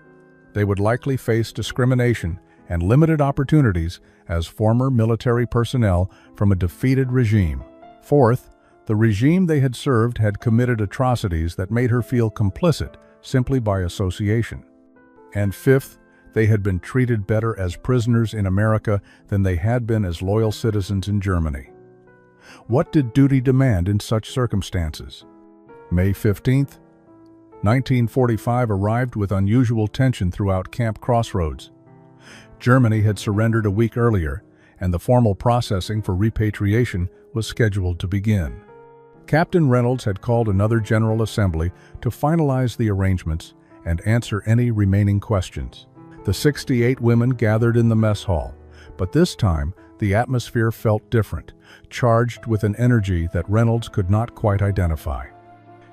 they would likely face discrimination and limited opportunities as former military personnel from a defeated regime. Fourth, the regime they had served had committed atrocities that made her feel complicit simply by association. And fifth, they had been treated better as prisoners in America than they had been as loyal citizens in Germany. What did duty demand in such circumstances? May 15th, 1945 arrived with unusual tension throughout Camp Crossroads. Germany had surrendered a week earlier, and the formal processing for repatriation was scheduled to begin. Captain Reynolds had called another General Assembly to finalize the arrangements and answer any remaining questions. The 68 women gathered in the mess hall, but this time the atmosphere felt different, charged with an energy that Reynolds could not quite identify.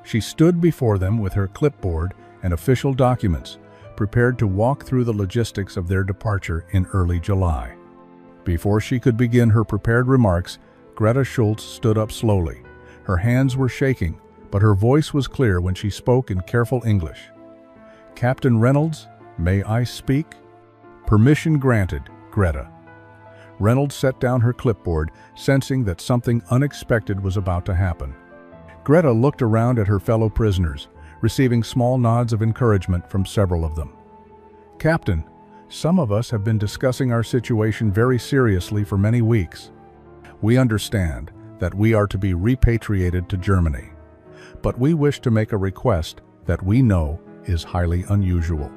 She stood before them with her clipboard and official documents, prepared to walk through the logistics of their departure in early July. Before she could begin her prepared remarks, Greta Schultz stood up slowly. Her hands were shaking, but her voice was clear when she spoke in careful English. "Captain Reynolds, may I speak?" "Permission granted, Greta." Reynolds set down her clipboard, sensing that something unexpected was about to happen. Greta looked around at her fellow prisoners, receiving small nods of encouragement from several of them. "Captain, some of us have been discussing our situation very seriously for many weeks. We understand that we are to be repatriated to Germany, but we wish to make a request that we know is highly unusual."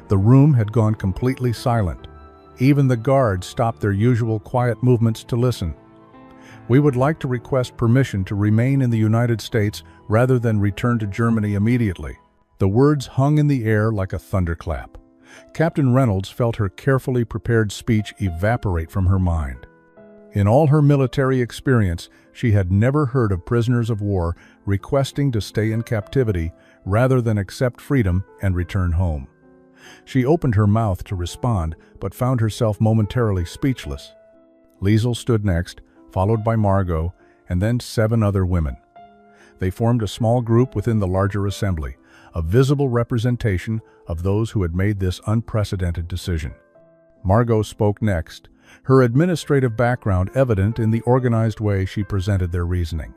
The room had gone completely silent. Even the guards stopped their usual quiet movements to listen. "We would like to request permission to remain in the United States rather than return to Germany immediately." The words hung in the air like a thunderclap. Captain Reynolds felt her carefully prepared speech evaporate from her mind. In all her military experience, she had never heard of prisoners of war requesting to stay in captivity rather than accept freedom and return home. She opened her mouth to respond, but found herself momentarily speechless. Liesl stood next, followed by Margot, and then 7 other women. They formed a small group within the larger assembly, a visible representation of those who had made this unprecedented decision. Margot spoke next, her administrative background evident in the organized way she presented their reasoning.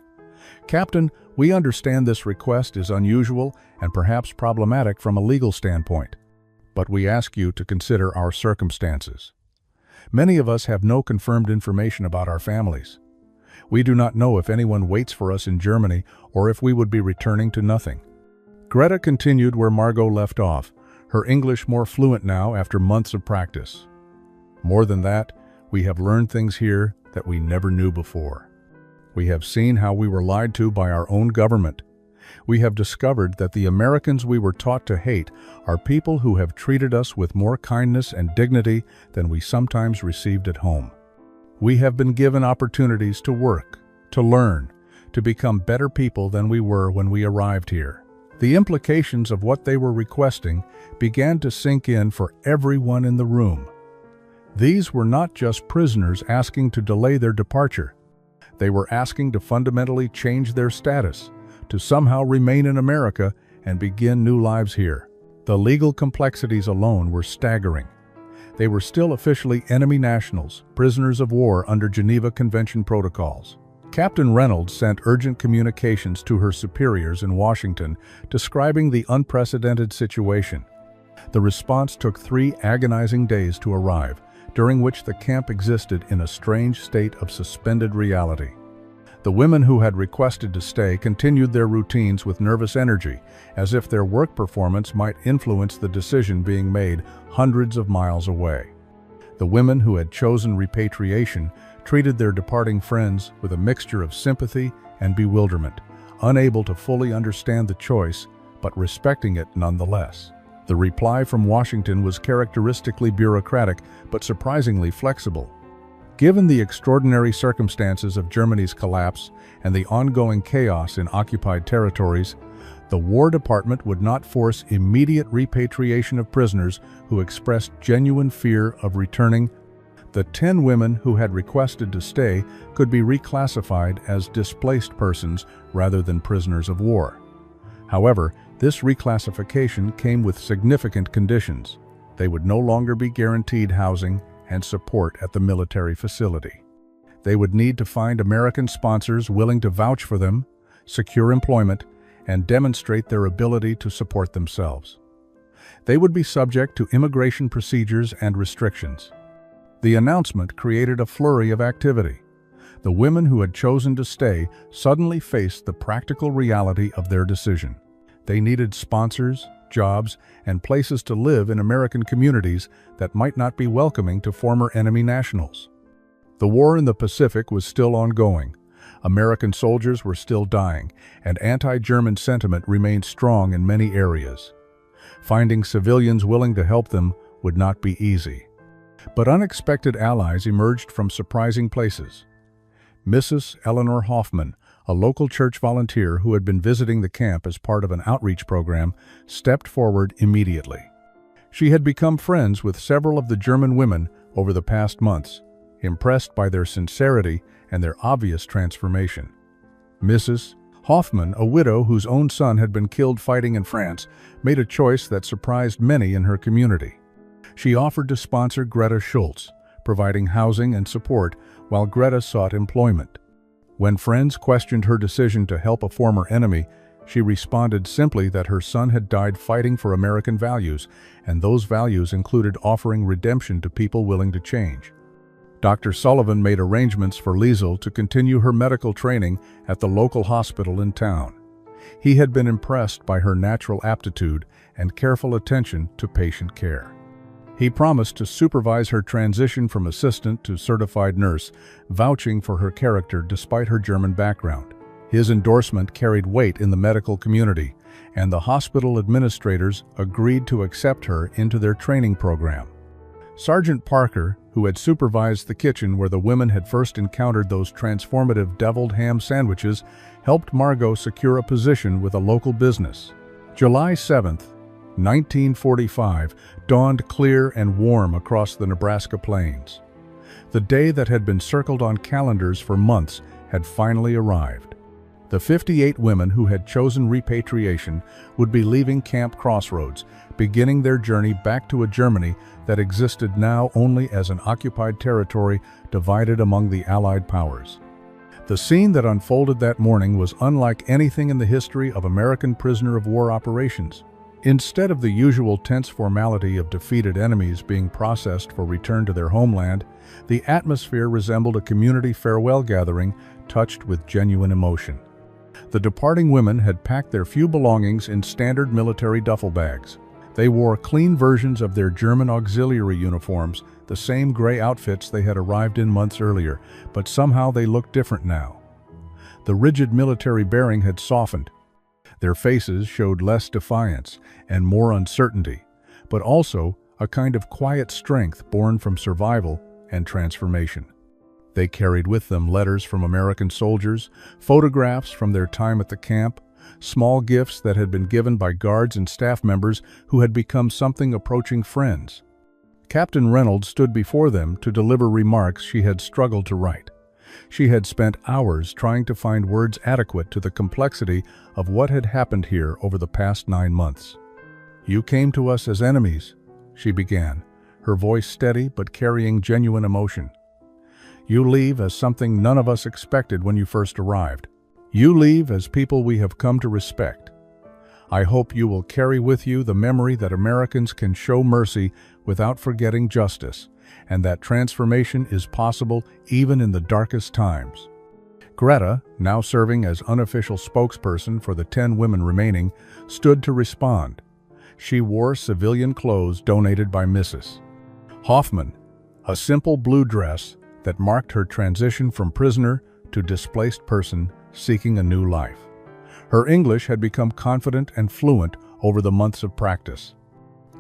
"Captain, we understand this request is unusual and perhaps problematic from a legal standpoint, but we ask you to consider our circumstances. Many of us have no confirmed information about our families. We do not know if anyone waits for us in Germany or if we would be returning to nothing." Greta continued where Margot left off, her English more fluent now after months of practice. "More than that, we have learned things here that we never knew before. We have seen how we were lied to by our own government. We have discovered that the Americans we were taught to hate are people who have treated us with more kindness and dignity than we sometimes received at home. We have been given opportunities to work, to learn, to become better people than we were when we arrived here." The implications of what they were requesting began to sink in for everyone in the room. These were not just prisoners asking to delay their departure. They were asking to fundamentally change their status, to somehow remain in America and begin new lives here. The legal complexities alone were staggering. They were still officially enemy nationals, prisoners of war under Geneva Convention protocols. Captain Reynolds sent urgent communications to her superiors in Washington describing the unprecedented situation. The response took 3 agonizing days to arrive, during which the camp existed in a strange state of suspended reality. The women who had requested to stay continued their routines with nervous energy, as if their work performance might influence the decision being made hundreds of miles away. The women who had chosen repatriation treated their departing friends with a mixture of sympathy and bewilderment, unable to fully understand the choice, but respecting it nonetheless. The reply from Washington was characteristically bureaucratic, but surprisingly flexible. Given the extraordinary circumstances of Germany's collapse and the ongoing chaos in occupied territories, the War Department would not force immediate repatriation of prisoners who expressed genuine fear of returning, The 10 women who had requested to stay could be reclassified as displaced persons rather than prisoners of war. However, this reclassification came with significant conditions. They would no longer be guaranteed housing and support at the military facility. They would need to find American sponsors willing to vouch for them, secure employment, and demonstrate their ability to support themselves. They would be subject to immigration procedures and restrictions. The announcement created a flurry of activity. The women who had chosen to stay suddenly faced the practical reality of their decision. They needed sponsors, jobs, and places to live in American communities that might not be welcoming to former enemy nationals. The war in the Pacific was still ongoing. American soldiers were still dying, and anti-German sentiment remained strong in many areas. Finding civilians willing to help them would not be easy. But unexpected allies emerged from surprising places. Mrs. Eleanor Hoffman, a local church volunteer who had been visiting the camp as part of an outreach program, stepped forward immediately. She had become friends with several of the German women over the past months, impressed by their sincerity and their obvious transformation. Mrs. Hoffman, a widow whose own son had been killed fighting in France, made a choice that surprised many in her community. She offered to sponsor Greta Schultz, providing housing and support while Greta sought employment. When friends questioned her decision to help a former enemy, she responded simply that her son had died fighting for American values, and those values included offering redemption to people willing to change. Dr. Sullivan made arrangements for Liesel to continue her medical training at the local hospital in town. He had been impressed by her natural aptitude and careful attention to patient care. He promised to supervise her transition from assistant to certified nurse, vouching for her character despite her German background. His endorsement carried weight in the medical community, and the hospital administrators agreed to accept her into their training program. Sergeant Parker, who had supervised the kitchen where the women had first encountered those transformative deviled ham sandwiches, helped Margot secure a position with a local business. July 7th, 1945 dawned clear and warm across the Nebraska plains. The day that had been circled on calendars for months had finally arrived. The 58 women who had chosen repatriation would be leaving Camp Crossroads, beginning their journey back to a Germany that existed now only as an occupied territory divided among the Allied powers. The scene that unfolded that morning was unlike anything in the history of American prisoner of war operations. Instead of the usual tense formality of defeated enemies being processed for return to their homeland, the atmosphere resembled a community farewell gathering touched with genuine emotion. The departing women had packed their few belongings in standard military duffel bags. They wore clean versions of their German auxiliary uniforms, the same gray outfits they had arrived in months earlier, but somehow they looked different now. The rigid military bearing had softened. Their faces showed less defiance and more uncertainty, but also a kind of quiet strength born from survival and transformation. They carried with them letters from American soldiers, photographs from their time at the camp, small gifts that had been given by guards and staff members who had become something approaching friends. Captain Reynolds stood before them to deliver remarks she had struggled to write. She had spent hours trying to find words adequate to the complexity of what had happened here over the past 9 months. "You came to us as enemies," she began, her voice steady but carrying genuine emotion. "You leave as something none of us expected when you first arrived. You leave as people we have come to respect. I hope you will carry with you the memory that Americans can show mercy without forgetting justice, and that transformation is possible even in the darkest times." Greta, now serving as unofficial spokesperson for the 10 women remaining, stood to respond. She wore civilian clothes donated by Mrs. Hoffman, a simple blue dress that marked her transition from prisoner to displaced person seeking a new life. Her English had become confident and fluent over the months of practice.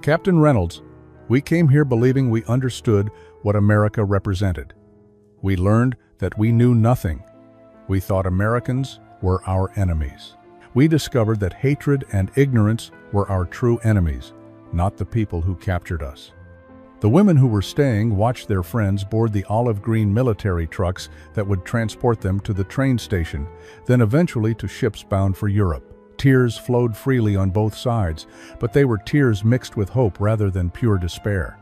"Captain Reynolds, we came here believing we understood what America represented. We learned that we knew nothing. We thought Americans were our enemies. We discovered that hatred and ignorance were our true enemies, not the people who captured us. The women who were staying watched their friends board the olive green military trucks that would transport them to the train station, then eventually to ships bound for Europe. Tears flowed freely on both sides, but they were tears mixed with hope rather than pure despair.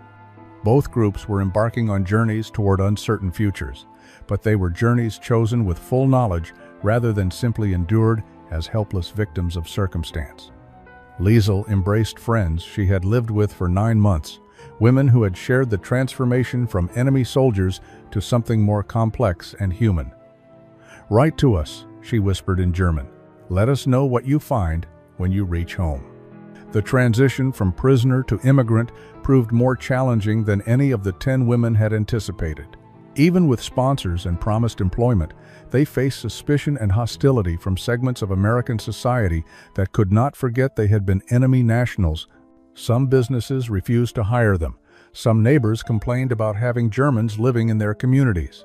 Both groups were embarking on journeys toward uncertain futures, but they were journeys chosen with full knowledge rather than simply endured as helpless victims of circumstance. Liesel embraced friends she had lived with for 9 months, women who had shared the transformation from enemy soldiers to something more complex and human. "Write to us," she whispered in German. "Let us know what you find when you reach home." The transition from prisoner to immigrant proved more challenging than any of the 10 women had anticipated. Even with sponsors and promised employment, they faced suspicion and hostility from segments of American society that could not forget they had been enemy nationals. Some businesses refused to hire them. Some neighbors complained about having Germans living in their communities.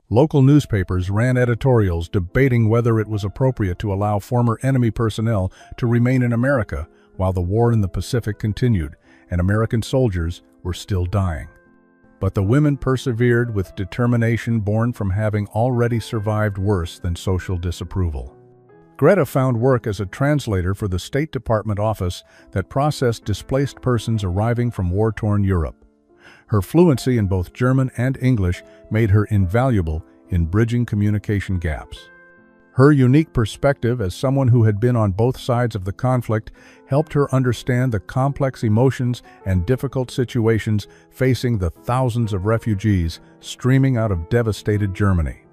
Local newspapers ran editorials debating whether it was appropriate to allow former enemy personnel to remain in America while the war in the Pacific continued and American soldiers were still dying. But the women persevered with determination born from having already survived worse than social disapproval. Greta found work as a translator for the State Department office that processed displaced persons arriving from war-torn Europe. Her fluency in both German and English made her invaluable in bridging communication gaps. Her unique perspective as someone who had been on both sides of the conflict helped her understand the complex emotions and difficult situations facing the thousands of refugees streaming out of devastated Germany.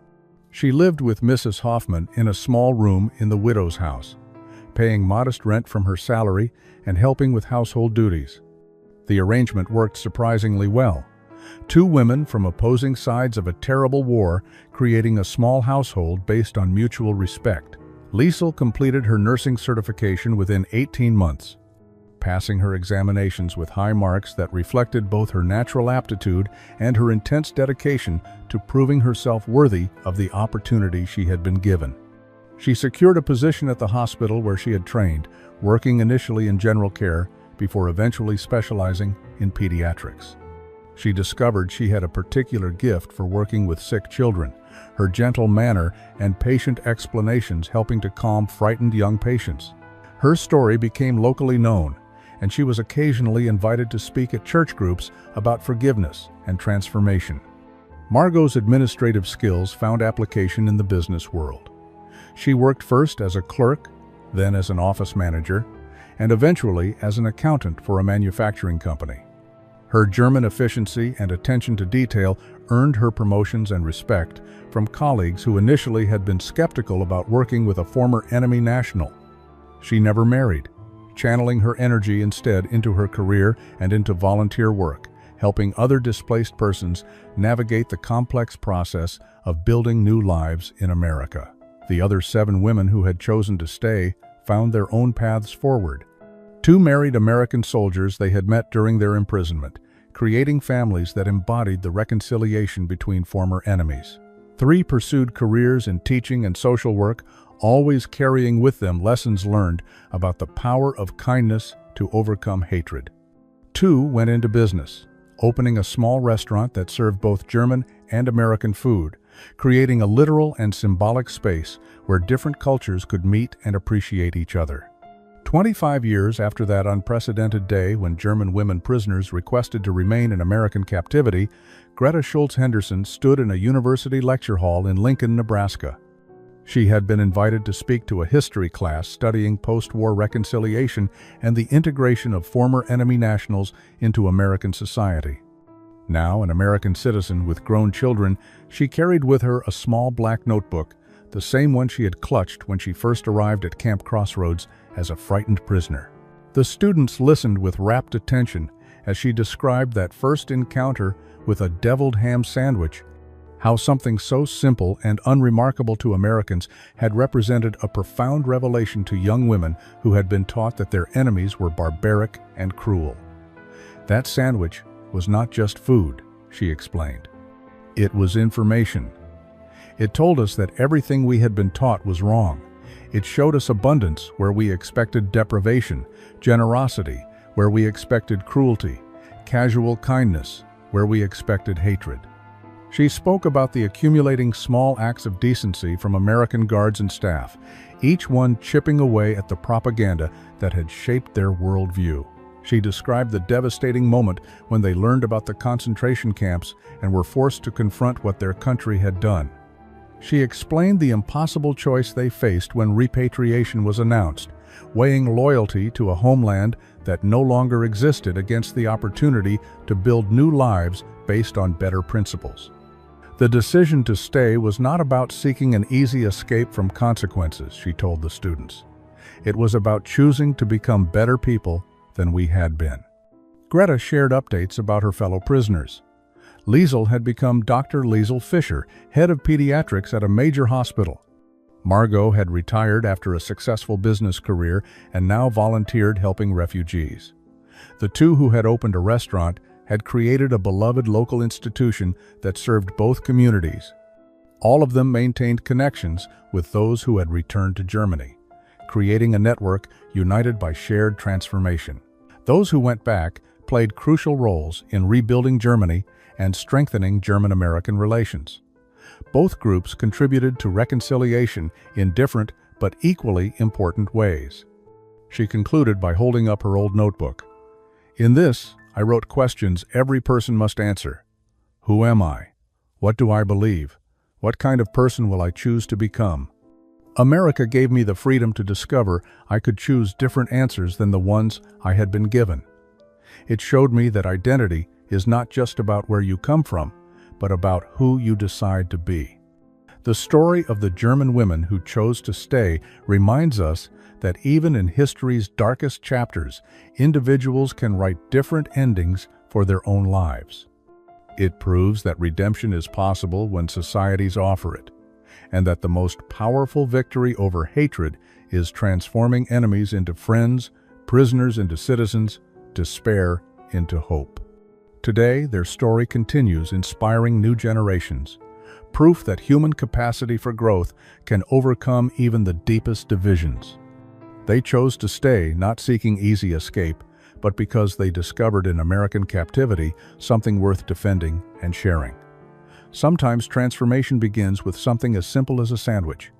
She lived with Mrs. Hoffman in a small room in the widow's house, paying modest rent from her salary and helping with household duties. The arrangement worked surprisingly well. 2 women from opposing sides of a terrible war, creating a small household based on mutual respect. Liesel completed her nursing certification within 18 months, passing her examinations with high marks that reflected both her natural aptitude and her intense dedication to proving herself worthy of the opportunity she had been given. She secured a position at the hospital where she had trained, working initially in general care before eventually specializing in pediatrics. She discovered she had a particular gift for working with sick children, her gentle manner and patient explanations helping to calm frightened young patients. Her story became locally known, and she was occasionally invited to speak at church groups about forgiveness and transformation. Margot's administrative skills found application in the business world. She worked first as a clerk, then as an office manager, and eventually as an accountant for a manufacturing company. Her German efficiency and attention to detail earned her promotions and respect from colleagues who initially had been skeptical about working with a former enemy national. She never married, channeling her energy instead into her career and into volunteer work, helping other displaced persons navigate the complex process of building new lives in America. The other 7 women who had chosen to stay found their own paths forward. 2 married American soldiers they had met during their imprisonment, creating families that embodied the reconciliation between former enemies. 3 pursued careers in teaching and social work, always carrying with them lessons learned about the power of kindness to overcome hatred. 2 went into business, opening a small restaurant that served both German and American food, creating a literal and symbolic space where different cultures could meet and appreciate each other. 25 years after that unprecedented day when German women prisoners requested to remain in American captivity, Greta Schultz Henderson stood in a university lecture hall in Lincoln, Nebraska. She had been invited to speak to a history class studying post-war reconciliation and the integration of former enemy nationals into American society. Now an American citizen with grown children, she carried with her a small black notebook, the same one she had clutched when she first arrived at Camp Crossroads as a frightened prisoner. The students listened with rapt attention as she described that first encounter with a deviled ham sandwich, how something so simple and unremarkable to Americans had represented a profound revelation to young women who had been taught that their enemies were barbaric and cruel. That sandwich was not just food, she explained. It was information. It told us that everything we had been taught was wrong. It showed us abundance where we expected deprivation, generosity where we expected cruelty, casual kindness where we expected hatred. She spoke about the accumulating small acts of decency from American guards and staff, each one chipping away at the propaganda that had shaped their worldview. She described the devastating moment when they learned about the concentration camps and were forced to confront what their country had done. She explained the impossible choice they faced when repatriation was announced, weighing loyalty to a homeland that no longer existed against the opportunity to build new lives based on better principles. The decision to stay was not about seeking an easy escape from consequences, she told the students. It was about choosing to become better people than we had been. Greta shared updates about her fellow prisoners. Liesel had become Dr. Liesel Fisher, head of pediatrics at a major hospital. Margot had retired after a successful business career and now volunteered helping refugees. The two who had opened a restaurant had created a beloved local institution that served both communities. All of them maintained connections with those who had returned to Germany, creating a network united by shared transformation. Those who went back played crucial roles in rebuilding Germany and strengthening German-American relations. Both groups contributed to reconciliation in different but equally important ways. She concluded by holding up her old notebook. In this, I wrote questions every person must answer. Who am I? What do I believe? What kind of person will I choose to become? America gave me the freedom to discover I could choose different answers than the ones I had been given. It showed me that identity is not just about where you come from, but about who you decide to be. The story of the German women who chose to stay reminds us that even in history's darkest chapters, individuals can write different endings for their own lives. It proves that redemption is possible when societies offer it, and that the most powerful victory over hatred is transforming enemies into friends, prisoners into citizens, despair into hope. Today, their story continues, inspiring new generations, proof that human capacity for growth can overcome even the deepest divisions. They chose to stay, not seeking easy escape, but because they discovered in American captivity something worth defending and sharing. Sometimes transformation begins with something as simple as a sandwich.